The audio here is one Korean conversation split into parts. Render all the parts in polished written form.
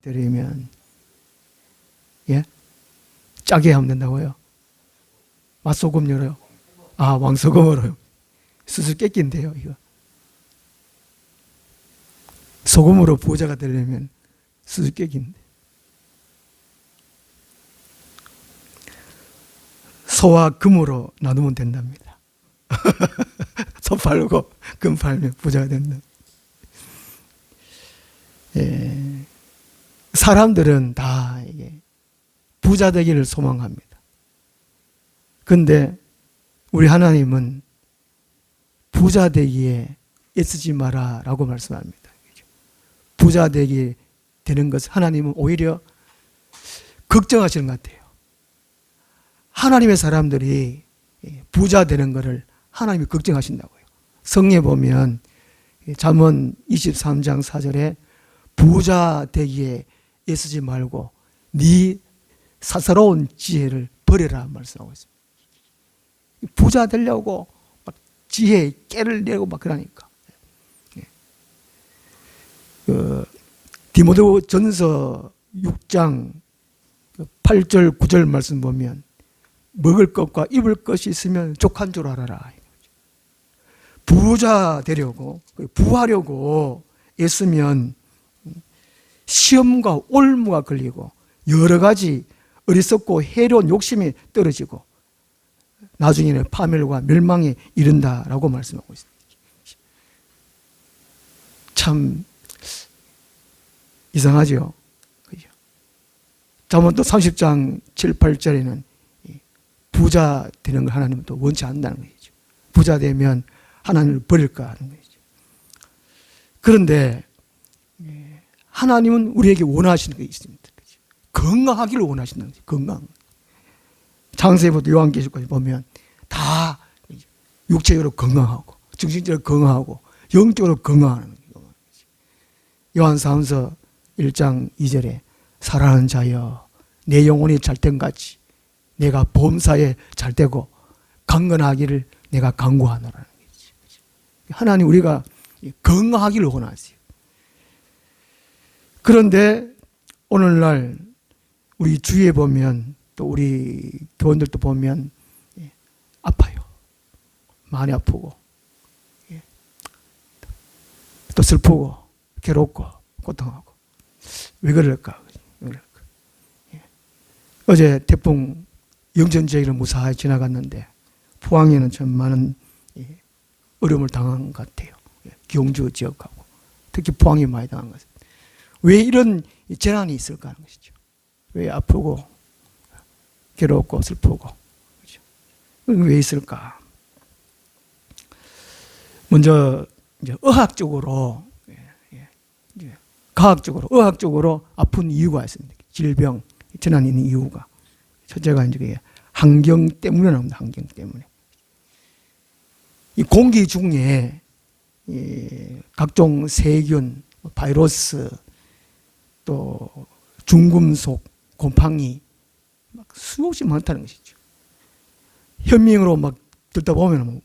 되려면, 예? 짜게 하면 된다고요? 맛소금으로요? 아, 왕소금으로요. 수수께끼인데요, 이거. 소금으로 부자가 되려면 수수께끼인데. 소와 금으로 나누면 된답니다. 소 팔고 금 팔면 부자가 된다. 예. 사람들은 다 이게 부자 되기를 소망합니다. 근데 우리 하나님은 부자 되기에 애쓰지 마라 라고 말씀합니다. 부자 되는 것, 하나님은 오히려 걱정하시는 것 같아요. 하나님의 사람들이 부자 되는 것을 하나님이 걱정하신다고요. 성경에 보면 잠언 23장 4절에 부자 되기에 애쓰지 말고 네 사사로운 지혜를 버려라 말씀하고 있습니다. 부자 되려고 막 지혜에 깨를 내고 막 그러니까. 디모데 전서 6장 8절 9절 말씀 보면 먹을 것과 입을 것이 있으면 족한 줄 알아라. 부자 되려고 부하려고 애쓰면 시험과 올무가 걸리고 여러 가지 어리석고 해로운 욕심이 떨어지고 나중에는 파멸과 멸망에 이른다라고 말씀하고 있습니다. 참 이상하죠. 잠언 또 30장 7, 8절에는 부자 되는 걸 하나님은 또 원치 않는다는 것이죠. 부자 되면 하나님을 버릴까 하는 것이죠. 그런데 하나님은 우리에게 원하시는 게 있습니다. 건강하기를 원하신다는 거죠. 건강. 창세기부터 요한계시록까지 보면 다 육체적으로 건강하고 정신적으로 건강하고 영적으로 건강하는 거죠. 요한사전서 1장 2절에 사랑하는 자여 내 영혼이 잘된 같이 내가 범사에 잘되고 강건하기를 내가 간구하노라는 거지. 하나님 우리가 건강하기를 원하세요. 그런데 오늘날 우리 주위에 보면 또 우리 교원들도 보면 아파요. 많이 아프고 또 슬프고 괴롭고 고통하고 왜 그럴까? 어제 태풍 영전지역을 무사히 지나갔는데 포항에는 참 많은 어려움을 당한 것 같아요. 경주 지역하고 특히 포항이 많이 당한 것 같아요. 왜 이런 재난이 있을까 하는 것이죠. 왜 아프고 괴롭고 슬프고 그렇죠? 왜 있을까? 먼저 이제 의학적으로 과학적으로 의학적으로 아픈 이유가 있습니다. 질병 재난이 있는 이유가 첫째가 이제 환경 때문에 나옵니다. 환경 때문에 이 공기 중에 각종 세균, 바이러스, 또 중금속, 곰팡이 막 수없이 많다는 것이죠. 현미경으로 막 듣다 보면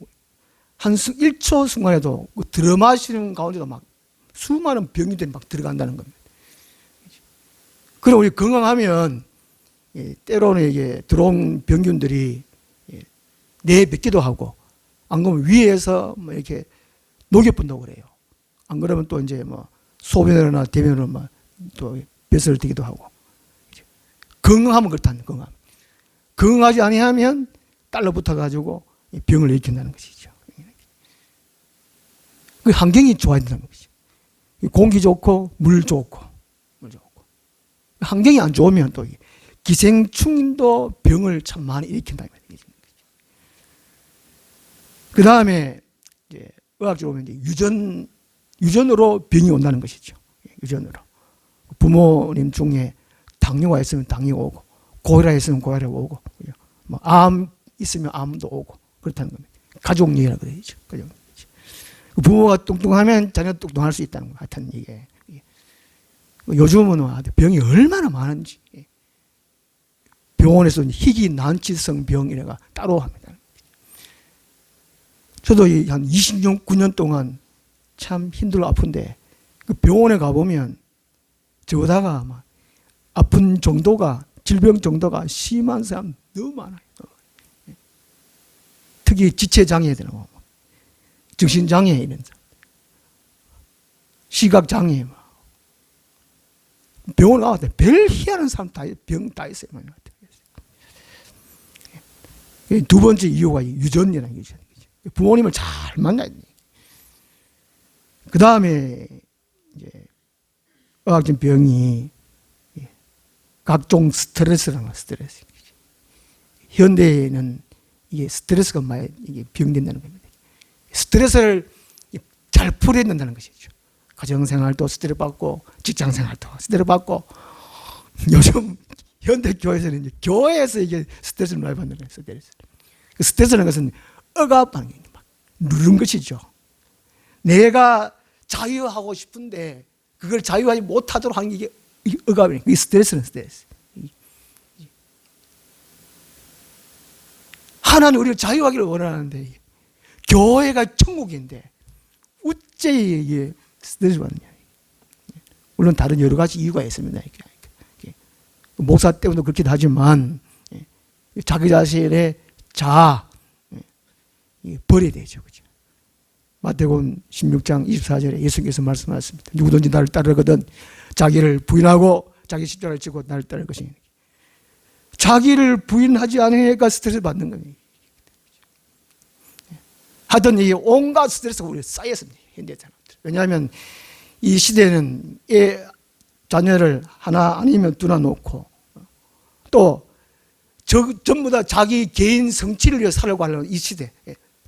한 1초 순간에도 들어마시는 가운데도 막 수많은 병이들이 막 들어간다는 겁니다. 그리고 우리 건강하면 때로는 이게 들어온 병균들이 내뱉기도 하고 안 그러면 위에서 뭐 이렇게 녹여본다고 그래요. 안 그러면 또 이제 뭐 소변으로나 대변으로 막 또 뱃을 띠기도 하고. 건강하면 그렇다는 건강. 건강하지 아니하면 달라붙어 가지고 병을 일으킨다는 것이죠. 그 환경이 좋아야 된다는 것이죠. 공기 좋고 물 좋고 환경이 안 좋으면 또 기생충도 병을 참 많이 일으킨다는 거죠. 그 다음에 이제 의학적으로 보면 이제 유전으로 병이 온다는 것이죠. 유전으로. 부모님 중에 당뇨가 있으면 당뇨 오고, 고혈압 있으면 고혈압 오고, 뭐 암 있으면 암도 오고, 그렇다는 겁니다. 가족력이라고 그러죠. 부모가 뚱뚱하면 자녀도 뚱뚱할 수 있다는 거. 하여튼 이게. 요즘은 병이 얼마나 많은지. 병원에서 희귀 난치성 병이라가 따로 합니다. 저도 한 29년 동안 참 힘들어 아픈데 그 병원에 가보면 저다가 막 아픈 정도가, 질병 정도가 심한 사람 너무 많아요. 특히 지체장애들, 정신장애 이런 사람, 시각장애, 병원 가봤더니 별 희한한 사람 다, 병 다 있어요. 두 번째 이유가 유전이라는 거죠. 부모님을 잘 만나야 돼요. 그 다음에 이제 의학적 병이 각종 스트레스라는 거, 스트레스. 현대에는 이게 스트레스가 많이 이게 병된다는 겁니다. 스트레스를 잘 풀어야 된다는 것이죠. 가정생활도 스트레스 받고, 직장생활도 스트레스 받고, 요즘 현대 교회에서는 이제 교회에서 이게 스트레스를 많이 받는 거예요. 스트레스라는 것은 억압하는 게 막 누른 것이죠. 내가 자유하고 싶은데 그걸 자유하지 못하도록 하는 게 억압이에요. 이게 스트레스는 스트레스. 하나님 우리를 자유하기를 원하는데 교회가 천국인데 어째 이게 스트레스 받느냐. 물론 다른 여러 가지 이유가 있습니다. 목사 때문에 그렇기도 하지만 자기 자신의 자아 버려야 되죠. 그죠? 마태복음 16장 24절에 예수께서 말씀하셨습니다. 누구든지 나를 따르거든 자기를 부인하고 자기 십자가를 지고 나를 따를 것이니. 자기를 부인하지 않으니까 스트레스 받는 겁니다. 하여튼 이 온갖 스트레스가 우리에 쌓였습니다. 현대 사람들. 왜냐하면 이 시대는 자녀를 하나 아니면 두나 놓고 또 전부 다 자기 개인 성취를 위해 살려고 하는 이 시대,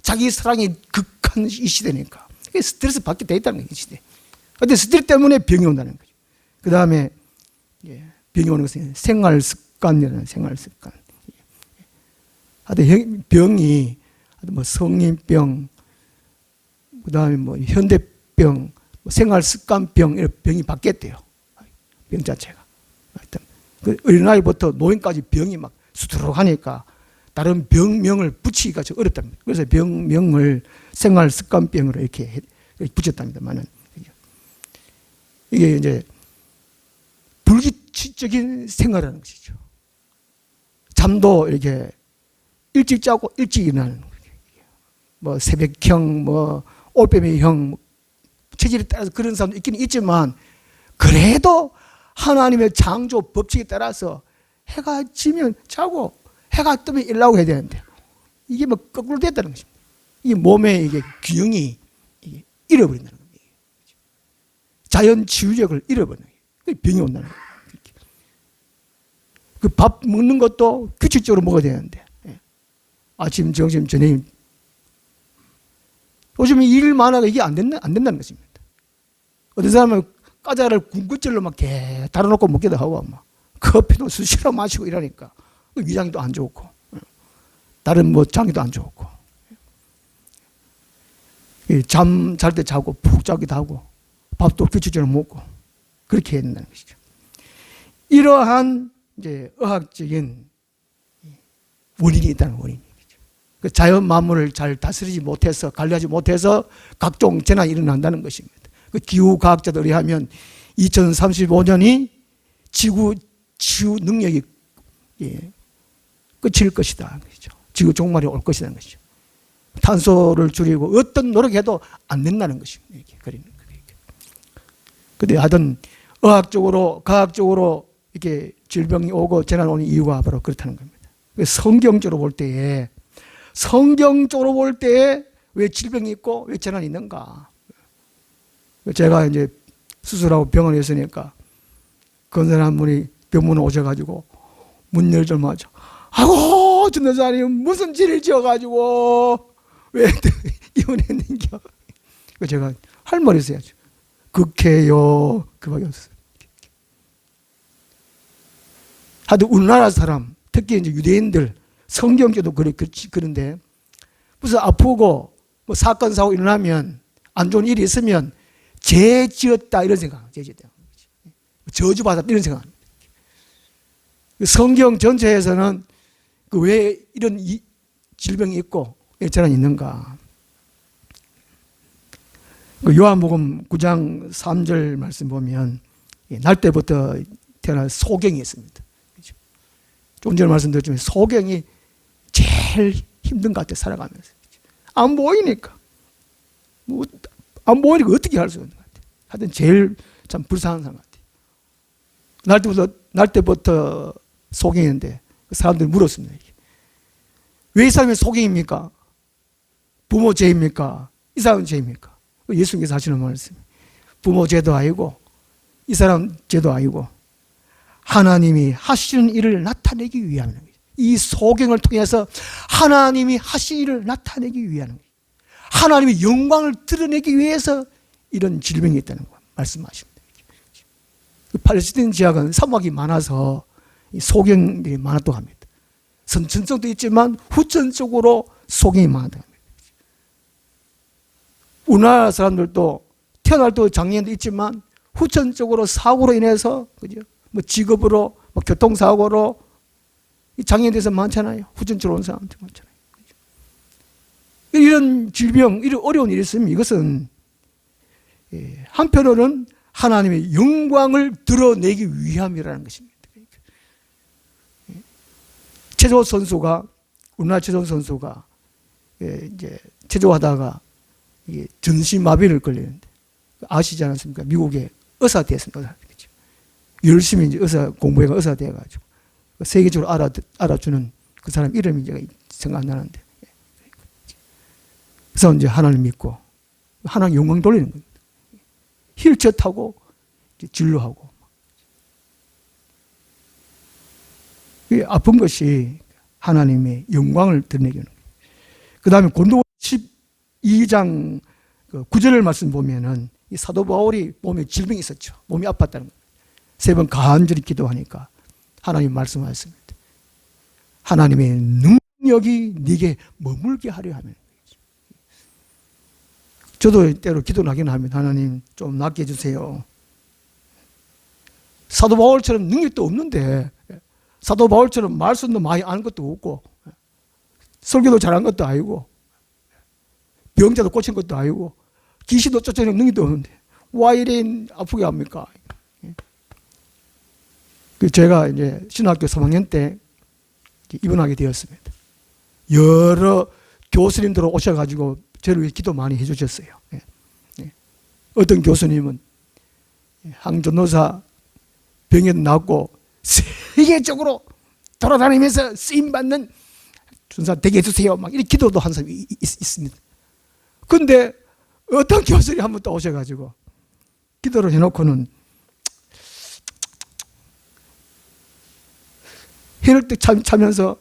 자기 사랑이 극한 이 시대니까 스트레스 받게 돼 있다는 거예요. 이 시대. 그런데 스트레스 때문에 병이 온다는 거죠. 그 다음에 병이 오는 것은 생활 습관이라는 생활 습관. 하여튼 병이 뭐 성인병, 그 다음에 뭐 현대병, 생활 습관병 이런 병이 바뀌었대요. 병 자체가. 하여튼 그 어린아이부터 노인까지 병이 막 수두룩 하니까 다른 병명을 붙이기가 좀 어렵답니다. 그래서 병명을 생활 습관병으로 이렇게 붙였답니다만은 이게 이제 불규칙적인 생활하는 것이죠. 잠도 이렇게 일찍 자고 일찍 일어나는 거예요. 뭐 새벽형, 뭐 올빼미형 체질에 따라서 그런 사람도 있긴 있지만 그래도 하나님의 창조 법칙에 따라서 해가 지면 자고 해가 뜨면 일어나고 해야 되는데 이게 뭐 거꾸로 됐다는 것입니다. 이 몸의 이게 균형이 이게 잃어버린다는 겁니다. 자연 치유력을 잃어버리는 거예요. 병이 온다는 거예요. 그 밥 먹는 것도 규칙적으로 먹어야 되는데 아침, 점심, 저녁 요즘 일 많아가 이게 안 된다는 것입니다. 어떤 사람은 과자를 군것질로 막 달아놓고 먹기도 하고 막 커피도 수시로 마시고 이러니까 위장도 안 좋고 다른 뭐 장기도 안 좋고 잠 잘 때 자고 푹 자기도 하고 밥도 규칙적으로 먹고 그렇게 해야 된다는 것이죠. 이러한 이제 의학적인 원인이 있다는 원인이죠. 그 자연 만물을 잘 다스리지 못해서 관리하지 못해서 각종 재난이 일어난다는 것입니다. 그 기후 과학자들이 하면 2035년이 지구 치유 능력이 끝일 것이다. 그렇죠? 지구 종말이 올 것이라는 것이죠. 탄소를 줄이고 어떤 노력해도 안 된다는 것입니다. 이렇게 그리는 거예요. 근데 하여튼 의학적으로 과학적으로 이렇게 질병이 오고 재난 오는 이유가 바로 그렇다는 겁니다. 성경적으로 볼 때에 왜 질병이 있고 왜 재난이 있는가? 제가 이제 수술하고 병원에 있으니까 건설한 분이 병문에 오셔가지고 문 열자마자 아이고 전도사님 무슨 죄를 지어가지고 왜 이혼했는겨? 제가 할 말이 있어야죠. 극해요. 그밖에 없어요. 하여튼 우리나라 사람 특히 이제 유대인들 성경교도 그런데 무슨 아프고 뭐 사건 사고 일어나면 안 좋은 일이 있으면 죄 지었다 이런 생각, 죄 지었다, 저주받았다 이런 생각. 성경 전체에서는 그 왜 이런 질병이 있고 재난이 있는가? 그 요한복음 9장 3절 말씀 보면 날 때부터 태어난 소경이 있습니다. 그렇죠? 좀 전에 말씀드렸지만 소경이 제일 힘든 것 같아요. 살아가면서. 안 보이니까. 안 보이니까 어떻게 할 수 있는 것 같아요. 하여튼 제일 참 불쌍한 사람 같아요. 날 때부터 소경인데 사람들이 물었습니다. 왜 이 사람이 소경입니까? 부모 죄입니까? 이 사람 죄입니까? 예수님께서 하시는 말씀. 부모 죄도 아니고 이 사람 죄도 아니고 하나님이 하시는 일을 나타내기 위함인 거예요. 이 소경을 통해서 하나님이 하신 일을 나타내기 위한 거예요. 하나님의 영광을 드러내기 위해서 이런 질병이 있다는 거 말씀하십니다. 팔레스타인 지역은 사막이 많아서 소경들이 많았다고 합니다. 선천적도 있지만 후천적으로 소경이 많았다고 합니다. 우리나라 사람들도 태어날 때 장애인도 있지만 후천적으로 사고로 인해서 그죠? 뭐 직업으로, 뭐 교통사고로 장애인돼서 많잖아요. 후천적으로 온 사람들 많잖아요. 그죠? 이런 질병, 이런 어려운 일이 있으면 이것은 한편으로는 하나님의 영광을 드러내기 위함이라는 것입니다. 체조 선수가 우리나라 체조 선수가 이제 체조하다가 전신마비를 걸리는데 아시지 않습니까? 미국에 의사 됐습니다. 열심히 이제 의사 공부해가 의사 돼가지고 세계적으로 알아주는 그 사람 이름이 이제 생각 안 나는데 그래서 이제 하나님 믿고 하나님 영광 돌리는 겁니다. 휠체어 타고 진료하고 아픈 것이 하나님의 영광을 드러내기 위한 거예요. 그 다음에 고린도후서 12장 9절 말씀 보면은 이 사도 바울이 몸에 질병이 있었죠. 몸이 아팠다는 거예요. 3번 간절히 기도하니까 하나님 말씀하셨습니다. 하나님의 능력이 네게 머물게 하려 하면. 저도 때로 기도를 하긴 합니다. 하나님 좀 낫게 해주세요. 사도 바울처럼 능력도 없는데 사도 바울처럼 말씀도 많이 아는 것도 없고 설교도 잘한 것도 아니고 병자도 고친 것도 아니고 귀신도 쫓아내는 능력도 없는데 와 이래 아프게 합니까? 제가 이제 신학교 3학년 때 입원하게 되었습니다. 여러 교수님들 오셔가지고 저를 위해 기도 많이 해주셨어요. 어떤 교수님은 항전도사 병에 낫고 세계적으로 돌아다니면서 쓰임받는 준사 되게 해주세요. 막 이렇게 기도도 한 사람이 있습니다. 근데 어떤 교수님이 한 번 또 오셔가지고 기도를 해놓고는 혈을 차면서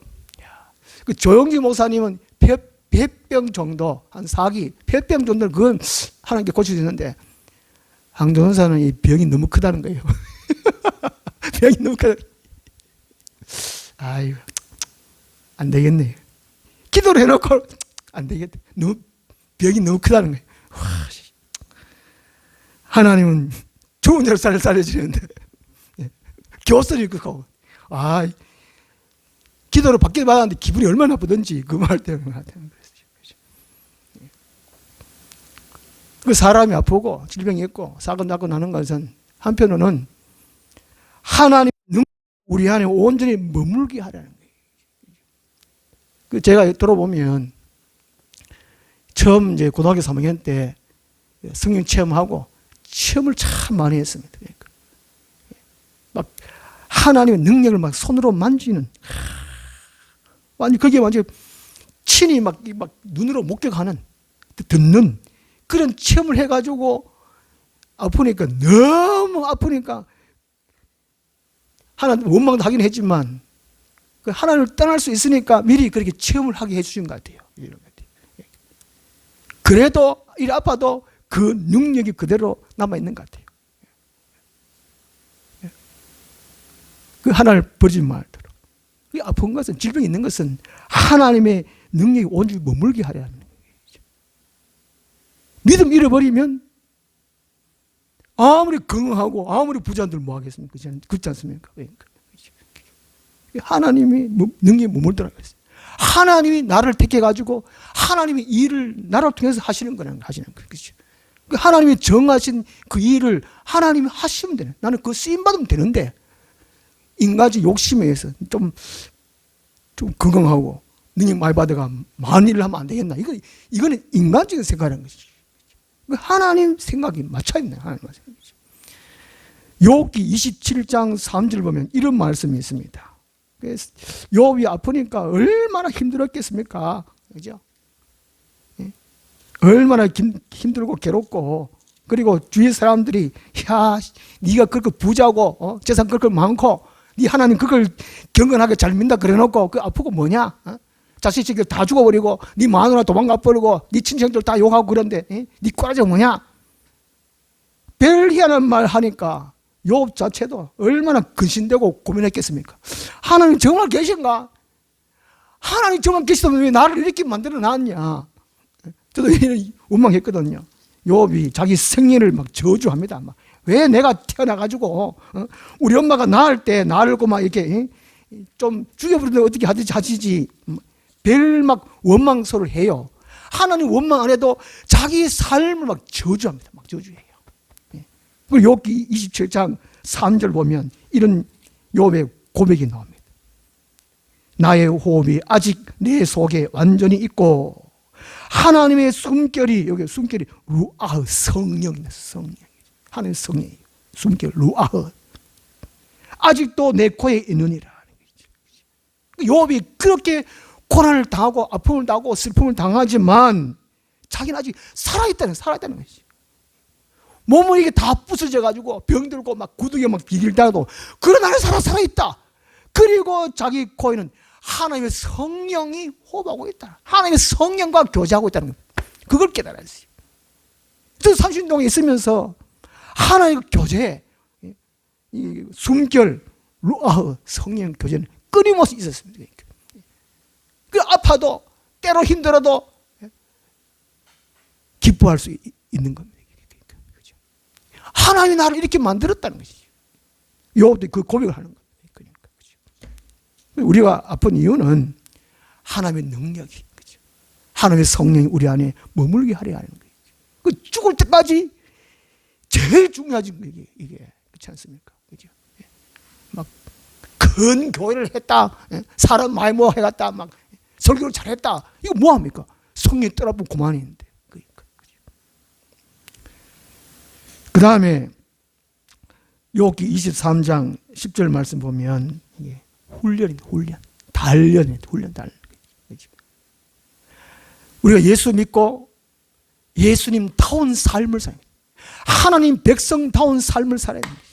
그 조영지 목사님은 폐병 정도 한 4기 폐병 정도는 그건 하나님께 고쳐주는데 항전도사는 이 병이 너무 크다는 거예요. 병이 너무 크다. 아유 안 되겠네. 기도를 해놓고 안 되겠다. 병이 너무 크다는 거예요. 와, 하나님은 좋은 대로 살려주는데 교수님 그거 기도를 받게 받았는데 기분이 얼마나 나쁘든지 그 말 때문에 하다는 거예요. 그 사람이 아프고 질병이 있고 사고 나고 나는 것은 한편으로는 하나님 우리 안에 온전히 머물게 하라는 거예요. 제가 들어보면 처음 이제 고등학교 3학년 때 성령 체험하고 체험을 참 많이 했습니다. 그러니까 막 하나님의 능력을 막 손으로 만지는 그게 완전 친히 막 눈으로 목격하는 듣는 그런 체험을 해가지고 아프니까 너무 아프니까 하나님 원망도 하긴 했지만 하나님을 떠날 수 있으니까 미리 그렇게 체험을 하게 해주신 것 같아요. 그래도 이 아파도 그 능력이 그대로 남아있는 것 같아요. 그 하나님을 버리지 말도록. 이 아픈 것은 질병이 있는 것은 하나님의 능력이 온전히 머물게 하려는 거예요. 믿음 잃어버리면 아무리 건강하고 아무리 부자들 뭐 하겠습니까? 그렇지 않습니까? 하나님이 능력이 머물더라는 거예요. 하나님이 나를 택해가지고 하나님의 일을 나를 통해서 하시는 거라는 거죠. 하나님이 정하신 그 일을 하나님이 하시면 되네. 나는 그 쓰임 받으면 되는데 인간적 욕심에 의해서 좀 건강하고 능력 많이 받아가 많은 일을 하면 안 되겠나. 이거는 인간적인 생각이라는 것이지. 하나님 생각이 맞춰있네. 하나님 생각이죠. 욥기 27장 3절 보면 이런 말씀이 있습니다. 욥이 아프니까 얼마나 힘들었겠습니까? 그죠? 얼마나 힘들고 괴롭고, 그리고 주위 사람들이 야, 네가 그렇게 부자고 재산 그렇게 많고 네 하나님 그걸 경건하게 잘 믿는다 그래놓고 그 아프고 뭐냐? 자식들 다 죽어버리고 네 마누라 도망가 버리고 네 친척들 다 욕하고 그런데 네 꼬라지가 뭐냐? 별 희한한 말 하니까 욥 자체도 얼마나 근심되고 고민했겠습니까? 하나님 정말 계신가? 하나님 정말 계시다면 왜 나를 이렇게 만들어 놨냐? 저도 원망했거든요. 욥이 자기 생리를 막 저주합니다. 왜 내가 태어나가지고 우리 엄마가 낳을 때 나를 막 이렇게 좀 죽여버리는데 어떻게 하시지? 별 막 원망소를 해요. 하나님 원망 안 해도 자기 삶을 막 저주합니다. 막 저주해요. 그리고 욥기 27장 3절 보면 이런 욥의 고백이 나옵니다. 나의 호흡이 아직 내 속에 완전히 있고 하나님의 숨결이, 여기 숨결이 루아흐, 성령입니다. 성령. 하나님의 성령이에요. 숨결 루아흐. 아직도 내 코에 있느니라. 욥이 그렇게 고난을 당하고 아픔을 당하고 슬픔을 당하지만 자기는 아직 살아있다는 것이지. 몸은 이게 다 부서져가지고 병들고 막 구두에 막 비길다가도 그러나 나는 살아있다. 그리고 자기 코에는 하나님의 성령이 호흡하고 있다. 하나님의 성령과 교제하고 있다는 것. 그걸 깨달았어요. 저 삼신동에 있으면서 하나님과 교제, 이 숨결, 루아흐, 성령 교제는 끊임없이 있었습니다. 그 아파도 때로 힘들어도 기뻐할 수 있는 겁니다. 하나님이 나를 이렇게 만들었다는 것이죠. 욥도 그 고백을 하는 겁니다. 그러니까, 그렇죠. 우리가 아픈 이유는 하나님의 능력이, 그렇죠. 하나님의 성령이 우리 안에 머물게 하려 하는 거예요. 그 죽을 때까지 제일 중요하지 이게 그렇지 않습니까? 그죠? 막 큰 교회를 했다, 사람 많이 모아 해갔다, 막 설교를 잘했다. 이거 뭐 합니까? 성령이 떠나보면 그만인데. 그 다음에 욥기 23장 10절 말씀 보면 이게 훈련입니다. 단련입니다. 훈련. 우리가 예수 믿고 예수님 다운 삶을 살아야 됩니다. 하나님 백성다운 삶을 살아야 됩니다.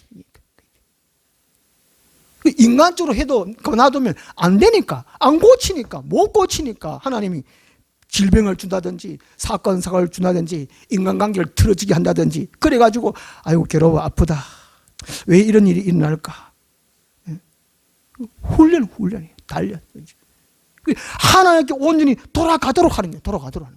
인간적으로 해도 놔두면 안 되니까, 안 고치니까, 못 고치니까 하나님이 질병을 준다든지 사건을 준다든지 인간관계를 틀어지게 한다든지 그래가지고 아이고 괴로워 아프다 왜 이런 일이 일어날까. 훈련이에요. 단련. 하나님께 온전히 돌아가도록 하는 거예요.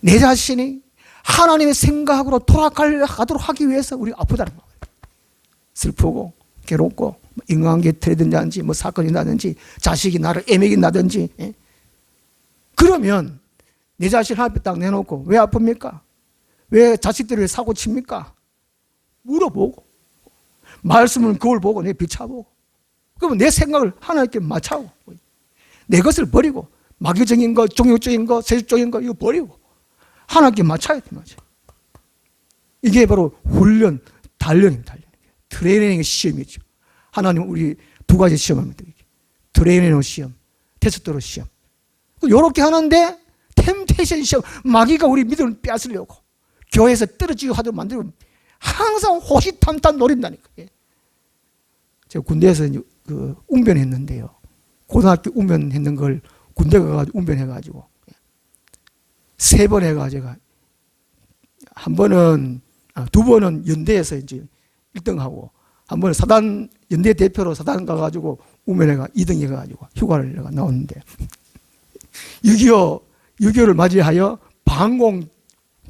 내 자신이 하나님의 생각으로 돌아가도록 하기 위해서 우리가 아프다는 거예요. 슬프고 괴롭고 인간관계 틀어진다든지 뭐 사건이 나든지 자식이 나를 애매긴다든지 그러면 내 자신 하나님 앞에 딱 내놓고 왜 아픕니까? 왜 자식들을 왜 사고 칩니까? 물어보고 말씀은 그걸 보고 내 비춰보고 그러면 내 생각을 하나님께 맞춰고 내 것을 버리고 마귀적인 거, 종교적인 거, 세속적인 거 이거 버리고 하나님께 맞춰야 돼. 이게 바로 훈련, 단련입니다. 트레이닝의 시험이죠. 하나님 우리 두 가지 시험합니다. 트레이닝 시험, 테스트로 시험. 이렇게 하는데 템테이션 시험, 마귀가 우리 믿음을 빼앗으려고 교회에서 떨어지게 하도록 만들고 항상 호시탐탐 노린다니까. 제가 군대에서 그 웅변했는데요. 고등학교 웅변했는 걸 군대 가가지고 웅변해가지고 3번 해가지고 제가 두 번은 연대에서 이제 1등하고 한 번은 사단 연대 대표로 사단 가가지고 웅변해가 2등 해가지고 휴가를 내가 나왔는데 6.25를 맞이하여 방공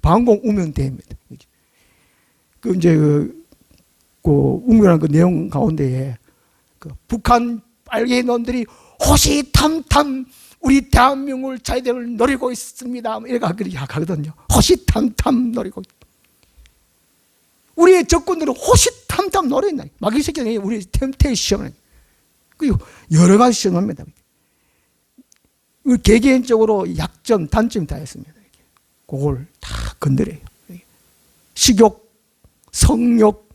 웅변대회입니다. 그 이제 그 웅변한 그 내용 가운데에 그 북한 빨갱이 놈들이 호시탐탐 우리 대한민국을 자유대를 노리고 있습니다. 이렇게 가거든요. 호시탐탐 노리고. 우리의 적군들은 호시탐탐 노래한다. 마귀 새끼는 우리 템테이션을 그리고 여러 가지 시험합니다. 개개인적으로 약점, 단점이 다 있습니다. 그걸 다 건드려요. 식욕, 성욕,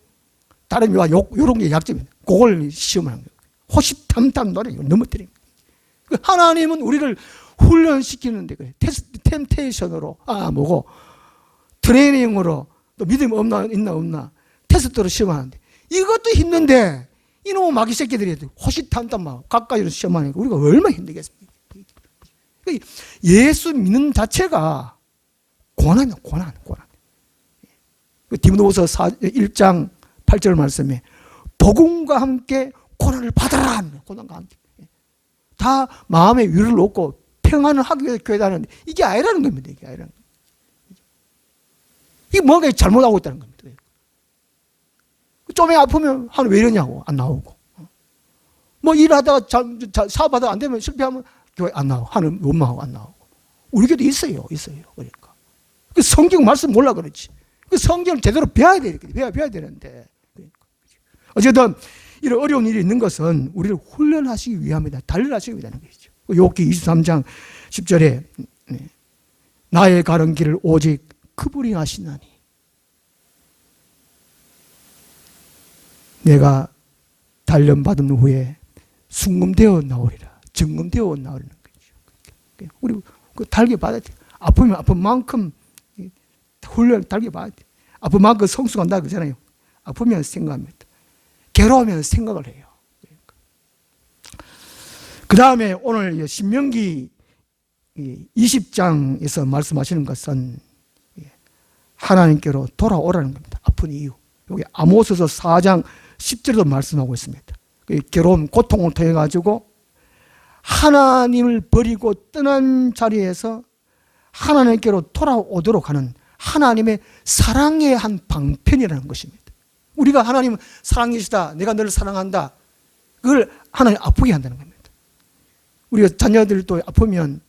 다른 욕, 이런 게 약점입니다. 그걸 시험하는 거예요. 호시탐탐 노래 넘어뜨립니다. 하나님은 우리를 훈련시키는데 그래. 템테이션으로 뭐고 트레이닝으로 또 믿음 있나 없나 테스트로 시험하는데 이것도 힘든데 이놈의 마귀 새끼들이 호시탐탐 막 가까이로 시험하니까 우리가 얼마나 힘들겠습니까? 예수 믿는 자체가 고난이야, 고난. 디모데후서 1장 8절 말씀에 복음과 함께 고난을 받아라. 고난과 함께. 다 마음의 위를 놓고 평안을 하기 위해서 교회에 다니는데 이게 아니라는 겁니다. 이게 아니라는 겁니다. 이게 뭔가 잘못하고 있다는 겁니다. 좀 아프면 왜 이러냐고 안 나오고 뭐 일하다가 사업하다가 안 되면 실패하면 교회 안 나오고 하는 원망하고 안 나오고 우리 교회도 있어요. 그러니까 그 성경 말씀 몰라 그렇지. 그 성경을 제대로 배워야 돼. 배워야 되는데 그러니까. 어쨌든 이런 어려운 일이 있는 것은 우리를 훈련하시기 위함이다. 단련하시기 위함이라는 것이죠. 욥기 23장 10절에 나의 가는 길을 오직 그분이 아시나니 내가 단련받은 후에 순금되어 나오리라. 증금되어 나오리는 거죠. 우리 그 달게 받아야 돼. 아프면 아픈 만큼 훈련 달게 받아야 돼. 아픈 만큼 성숙한다 그러잖아요. 아프면 생각합니다. 괴로우면 생각을 해요. 그 다음에 오늘 신명기 20장에서 말씀하시는 것은 하나님께로 돌아오라는 겁니다. 아픈 이유. 여기 아모스서 4장 10절에도 말씀하고 있습니다. 괴로움, 고통을 통해 가지고 하나님을 버리고 떠난 자리에서 하나님께로 돌아오도록 하는 하나님의 사랑의 한 방편이라는 것입니다. 우리가 하나님은 사랑이시다. 내가 너를 사랑한다. 그걸 하나님 아프게 한다는 겁니다. 우리가 자녀들도 아프면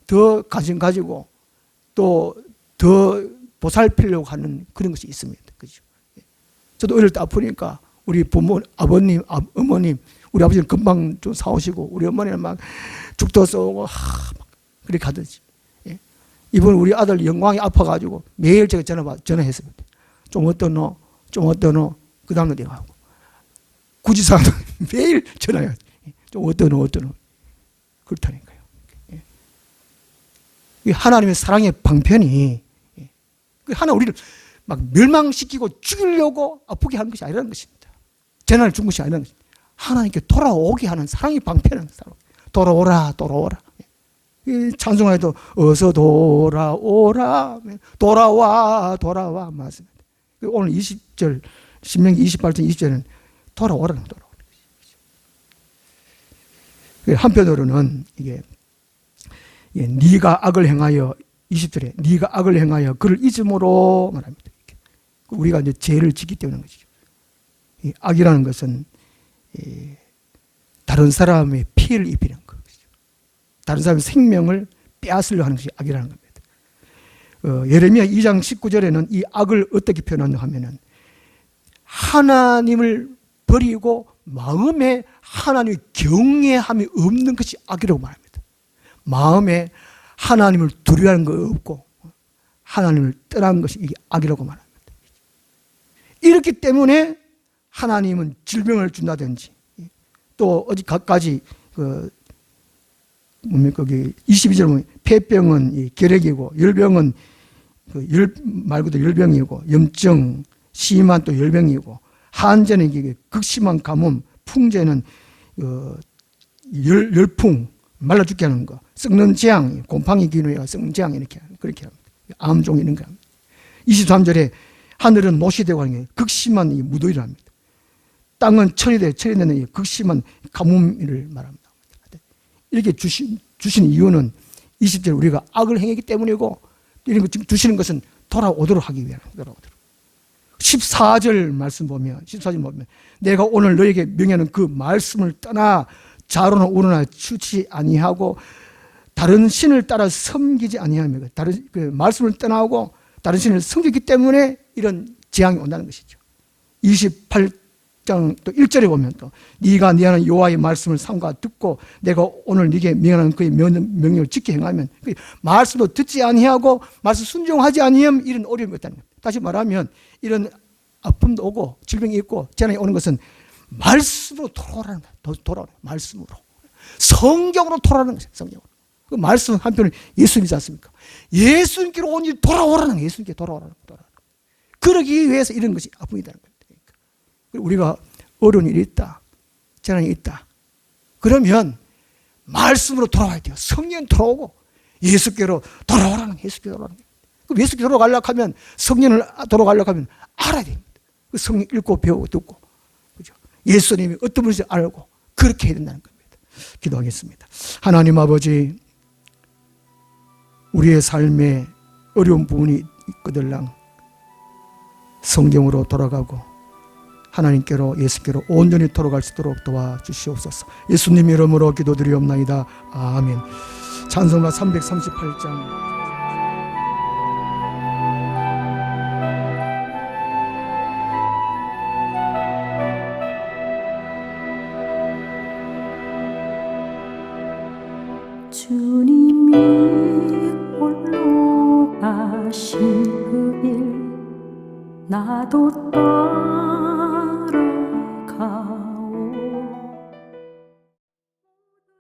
더 관심 가지고 또 더 보살피려고 하는 그런 것이 있습니다. 그죠? 저도 어릴 때 아프니까 우리 부모, 아버님, 어머님, 우리 아버지는 금방 좀 사오시고 우리 어머니는 막 죽도 쏘고 막 그렇게 하든지. 이번 우리 아들 영광이 아파가지고 매일 제가 전화했습니다. 좀 어떠노? 그 다음에 내가 하고. 구지사도 매일 전화해요. 좀 어떠노? 그렇다니까요. 하나님의 사랑의 방편이 하나 우리를 막 멸망시키고 죽이려고 아프게 하는 것이 아니라는 것입니다. 재난을 준 것이 아니라는 것입니다. 하나님께 돌아오게 하는 사랑의 방편은 돌아오라. 찬송에도 어서 돌아오라. 돌아와. 맞습니다. 오늘 20절, 신명기 28장 20절은 돌아오라는 거예요. 한편으로는 이게 네가 악을 행하여 20절에 네가 악을 행하여 그를 잊음으로 말합니다. 우리가 이제 죄를 짓기 때문에 것이죠. 이 악이라는 것은 다른 사람의 피해를 입히는 것이죠. 다른 사람의 생명을 빼앗으려 하는 것이 악이라는 겁니다. 예레미야 2장 19절에는 이 악을 어떻게 표현하냐 하면은 하나님을 버리고 마음에 하나님의 경외함이 없는 것이 악이라고 말합니다. 마음에 하나님을 두려워하는 거 없고 하나님을 떠난 것이 이게 악이라고 말합니다. 이렇기 때문에 하나님은 질병을 준다든지 또 어디까지 거기 22절 보면 폐병은 결핵이고 열병은 말 그대로 열병이고 염증 심한 또 열병이고 한제는 이게 극심한 가뭄 풍제는 열풍 말라 죽게 하는 거 썩는 재앙 곰팡이 기누에 썩는 재앙 그렇게 합니다. 암종 이런 거 합니다. 23절에 하늘은 못이 되고 하는 게 극심한 무더위를 합니다. 땅은 철이되는 극심한 가뭄을 말합니다. 이렇게 주시는 이유는 20절 우리가 악을 행했기 때문이고 이런 거 주시는 것은 돌아오도록 하기 위한 돌아오도록. 14절 말씀 보면 내가 오늘 너에게 명하는 그 말씀을 떠나 좌로나 우로나 추치 아니하고 다른 신을 따라 섬기지 아니하며 다른 그 말씀을 떠나고 다른 신을 섬기기 때문에 이런 재앙이 온다는 것이죠. 28장 또 1절에 보면 또 네가 네 하나님 여호와의 말씀을 삼가 듣고 내가 오늘 네게 명하는 그의 명령을 지켜 행하면 그 말씀도 듣지 아니하고 말씀 순종하지 아니하면 이런 어려움이 없다는 겁니다. 다시 말하면 이런 아픔도 오고 질병이 있고 재난이 오는 것은 말씀으로 돌아오라는 거예요. 돌아오는 거예요. 말씀으로. 성경으로 돌아오는 것이에요. 성경으로. 그 말씀 한편은 예수님이지 않습니까? 예수님께로 온 일 돌아오라는 거예요. 예수님께 돌아오라는 거예요. 그러기 위해서 이런 것이 아픔이라는 겁니다. 우리가 어려운 일이 있다. 재난이 있다. 그러면 말씀으로 돌아와야 돼요. 성령 돌아오고 예수께로 돌아오라는 거예요. 예수께로 돌아오라는 거예요. 그럼 예수께로 돌아가려고 하면 성령을 돌아가려고 하면 알아야 됩니다. 그 성령 읽고 배우고 듣고 그죠? 예수님이 어떤 분인지 알고 그렇게 해야 된다는 겁니다. 기도하겠습니다. 하나님 아버지, 우리의 삶에 어려운 부분이 있거들랑 성경으로 돌아가고 하나님께로 예수께로 온전히 돌아갈 수 있도록 도와주시옵소서. 예수님 이름으로 기도드리옵나이다. 아멘. 찬송가 338장 주님이 홀로 가신 그 길 나도